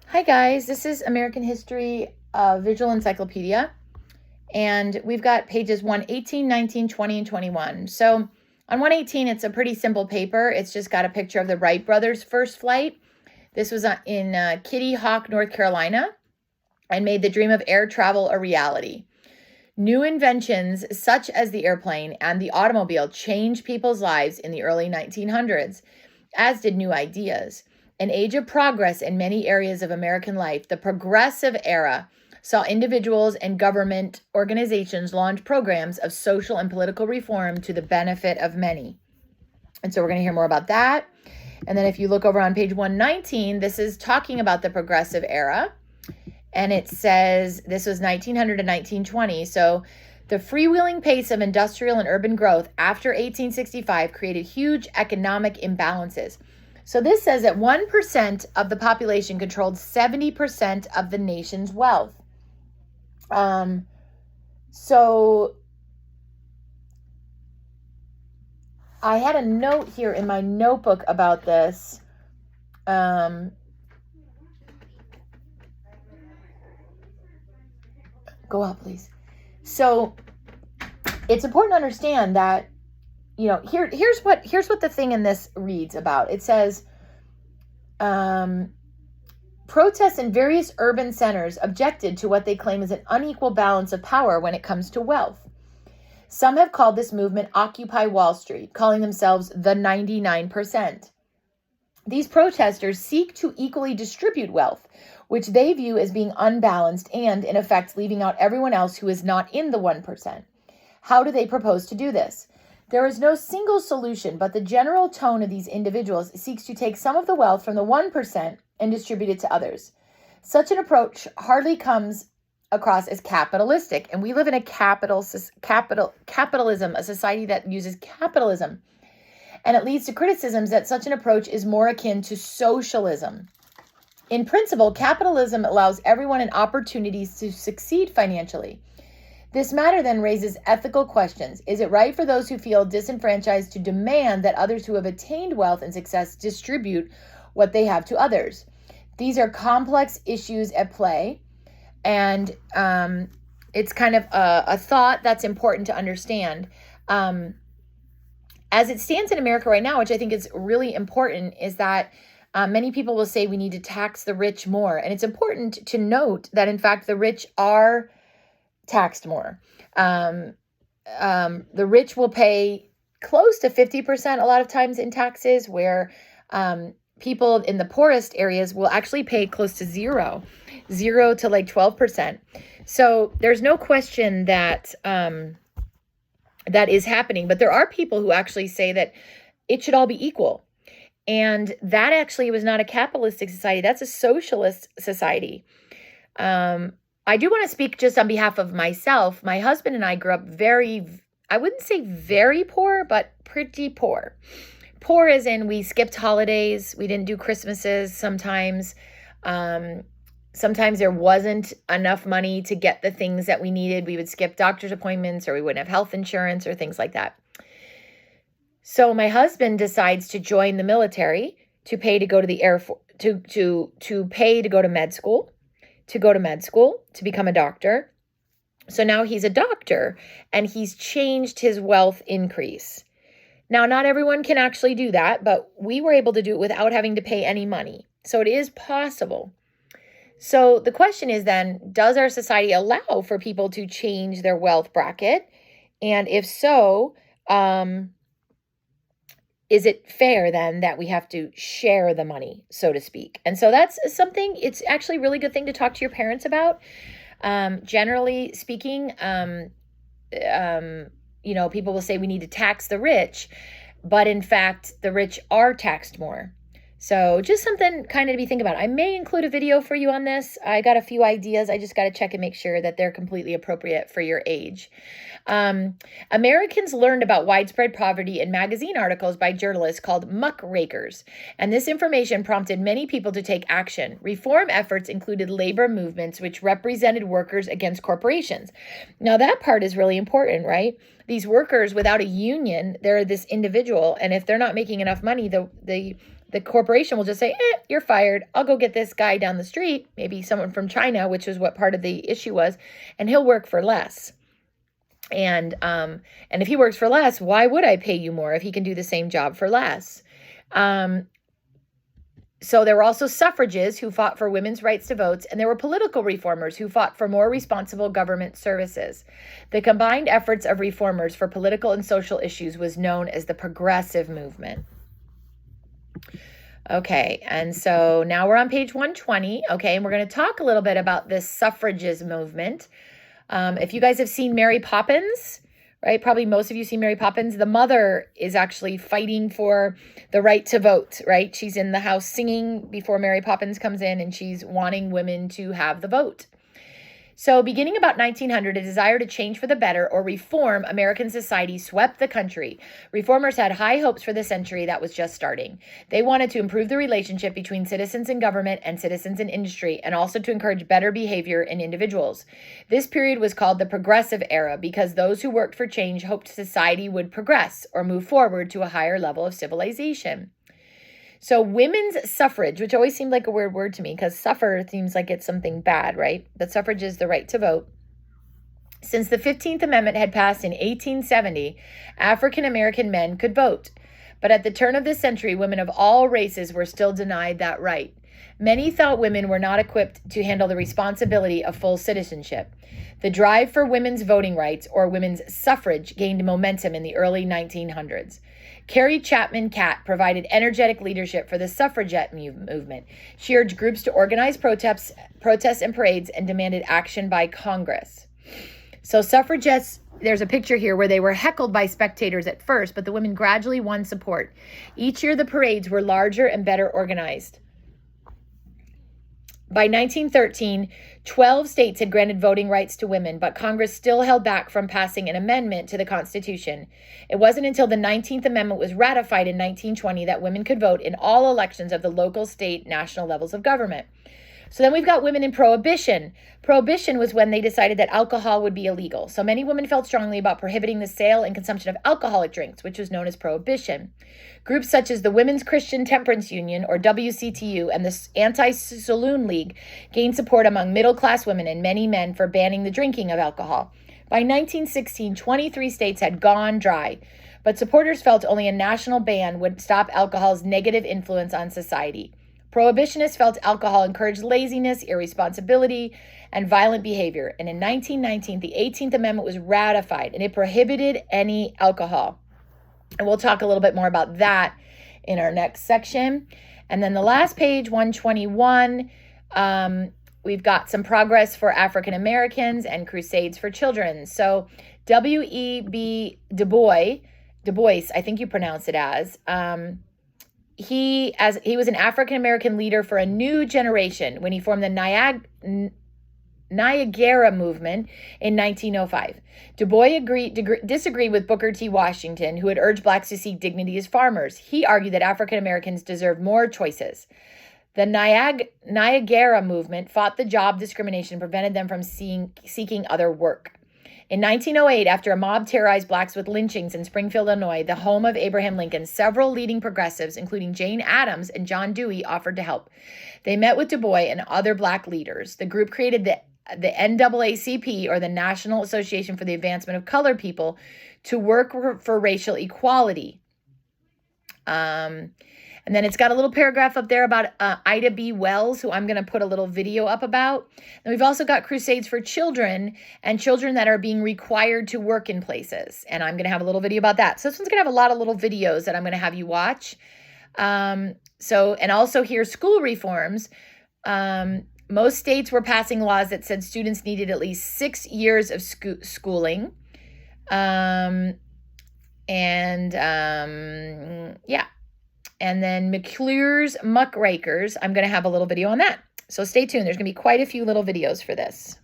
Hi guys, this is American History Visual Encyclopedia, and we've got pages 118, 19, 20, and 21. So on 118, it's a pretty simple paper. It's just got a picture of the Wright brothers' first flight. This was in Kitty Hawk, North Carolina, and made the dream of air travel a reality. New inventions such as the airplane and the automobile changed people's lives in the early 1900s, as did new ideas. An age of progress in many areas of American life, the Progressive Era saw individuals and government organizations launch programs of social and political reform to the benefit of many. And so we're going to hear more about that. And then if you look over on page 119, this is talking about the Progressive Era. And it says this was 1900 to 1920. So the freewheeling pace of industrial and urban growth after 1865 created huge economic imbalances. So this says that 1% of the population controlled 70% of the nation's wealth. So I had a note here in my notebook about this. Go out, please. So it's important to understand that, here's what the thing in this reads about. It says, protests in various urban centers objected to what they claim is an unequal balance of power when it comes to wealth. Some have called this movement Occupy Wall Street, calling themselves the 99%. These protesters seek to equally distribute wealth, which they view as being unbalanced and, in effect, leaving out everyone else who is not in the 1%. How do they propose to do this? There is no single solution, but the general tone of these individuals seeks to take some of the wealth from the 1% and distribute it to others. Such an approach hardly comes across as capitalistic, and we live in a capitalism, a society that uses capitalism. And it leads to criticisms that such an approach is more akin to socialism. In principle, capitalism allows everyone an opportunity to succeed financially. This matter then raises ethical questions. Is it right for those who feel disenfranchised to demand that others who have attained wealth and success distribute what they have to others? These are complex issues at play, and it's kind of a thought that's important to understand. As it stands in America right now, which I think is really important, is that many people will say we need to tax the rich more. And it's important to note that, in fact, the rich are taxed more. The rich will pay close to 50% a lot of times in taxes, where people in the poorest areas will actually pay close to zero to like 12%. So there's no question that that is happening, but there are people who actually say that it should all be equal. And that actually was not a capitalistic society. That's a socialist society. I do want to speak just on behalf of myself. My husband and I grew up I wouldn't say very poor, but pretty poor. Poor as in we skipped holidays. We didn't do Christmases sometimes. Sometimes there wasn't enough money to get the things that we needed. We would skip doctor's appointments, or we wouldn't have health insurance or things like that. So my husband decides to join the military, to pay to go to the Air Force, to pay to go to med school, to become a doctor. So now he's a doctor, and he's changed his wealth increase. Now, not everyone can actually do that, but we were able to do it without having to pay any money. So it is possible. So the question is then, does our society allow for people to change their wealth bracket? And if so, is it fair then that we have to share the money, so to speak? And so that's something, it's actually a really good thing to talk to your parents about. Generally speaking, people will say we need to tax the rich, but in fact, the rich are taxed more. So just something kind of to be thinking about. I may include a video for you on this. I got a few ideas. I just got to check and make sure that they're completely appropriate for your age. Americans learned about widespread poverty in magazine articles by journalists called muckrakers, and this information prompted many people to take action. Reform efforts included labor movements which represented workers against corporations. Now that part is really important, right? These workers without a union, they're this individual, and if they're not making enough money, the the corporation will just say, you're fired. I'll go get this guy down the street, maybe someone from China, which is what part of the issue was, and he'll work for less. And if he works for less, why would I pay you more if he can do the same job for less? So there were also suffragists who fought for women's rights to vote, and there were political reformers who fought for more responsible government services. The combined efforts of reformers for political and social issues was known as the Progressive Movement. Okay, and so now we're on page 120, okay, and we're going to talk a little bit about this suffragist movement. If you guys have seen Mary Poppins, right, probably most of you see Mary Poppins, the mother is actually fighting for the right to vote, right? She's in the house singing before Mary Poppins comes in, and she's wanting women to have the vote. So beginning about 1900, a desire to change for the better or reform American society swept the country. Reformers had high hopes for the century that was just starting. They wanted to improve the relationship between citizens and government and citizens and industry, and also to encourage better behavior in individuals. This period was called the Progressive Era because those who worked for change hoped society would progress or move forward to a higher level of civilization. So women's suffrage, which always seemed like a weird word to me because suffer seems like it's something bad, right? But suffrage is the right to vote. Since the 15th Amendment had passed in 1870, African American men could vote. But at the turn of the century, women of all races were still denied that right. Many thought women were not equipped to handle the responsibility of full citizenship. The drive for women's voting rights, or women's suffrage, gained momentum in the early 1900s. Carrie Chapman Catt provided energetic leadership for the suffragette movement. She urged groups to organize protests and parades and demanded action by Congress. So suffragettes, there's a picture here where they were heckled by spectators at first, but the women gradually won support. Each year the parades were larger and better organized. By 1913, 12 states had granted voting rights to women, but Congress still held back from passing an amendment to the Constitution. It wasn't until the 19th Amendment was ratified in 1920 that women could vote in all elections of the local, state, national levels of government. So then we've got women in Prohibition. Prohibition was when they decided that alcohol would be illegal. So many women felt strongly about prohibiting the sale and consumption of alcoholic drinks, which was known as Prohibition. Groups such as the Women's Christian Temperance Union, or WCTU, and the Anti-Saloon League gained support among middle-class women and many men for banning the drinking of alcohol. By 1916, 23 states had gone dry, but supporters felt only a national ban would stop alcohol's negative influence on society. Prohibitionists felt alcohol encouraged laziness, irresponsibility, and violent behavior. And in 1919, the 18th Amendment was ratified, and it prohibited any alcohol. And we'll talk a little bit more about that in our next section. And then the last page, 121, we've got some progress for African Americans and crusades for children. So W.E.B. Du Bois, I think you pronounce it as, he was an African American leader for a new generation when he formed the Niagara movement in 1905. Du Bois disagreed with Booker T. Washington, who had urged blacks to seek dignity as farmers. He argued that African Americans deserved more choices. The Niagara movement fought the job discrimination and prevented them from seeking other work. In 1908, after a mob terrorized blacks with lynchings in Springfield, Illinois, the home of Abraham Lincoln, several leading progressives, including Jane Addams and John Dewey, offered to help. They met with Du Bois and other black leaders. The group created the NAACP, or the National Association for the Advancement of Colored People, to work for racial equality. And then it's got a little paragraph up there about Ida B. Wells, who I'm going to put a little video up about. And we've also got crusades for children and children that are being required to work in places. And I'm going to have a little video about that. So this one's going to have a lot of little videos that I'm going to have you watch. And also here, school reforms. Most states were passing laws that said students needed at least 6 years of schooling. Yeah. And then McClure's Muckrakers, I'm going to have a little video on that. So stay tuned. There's going to be quite a few little videos for this.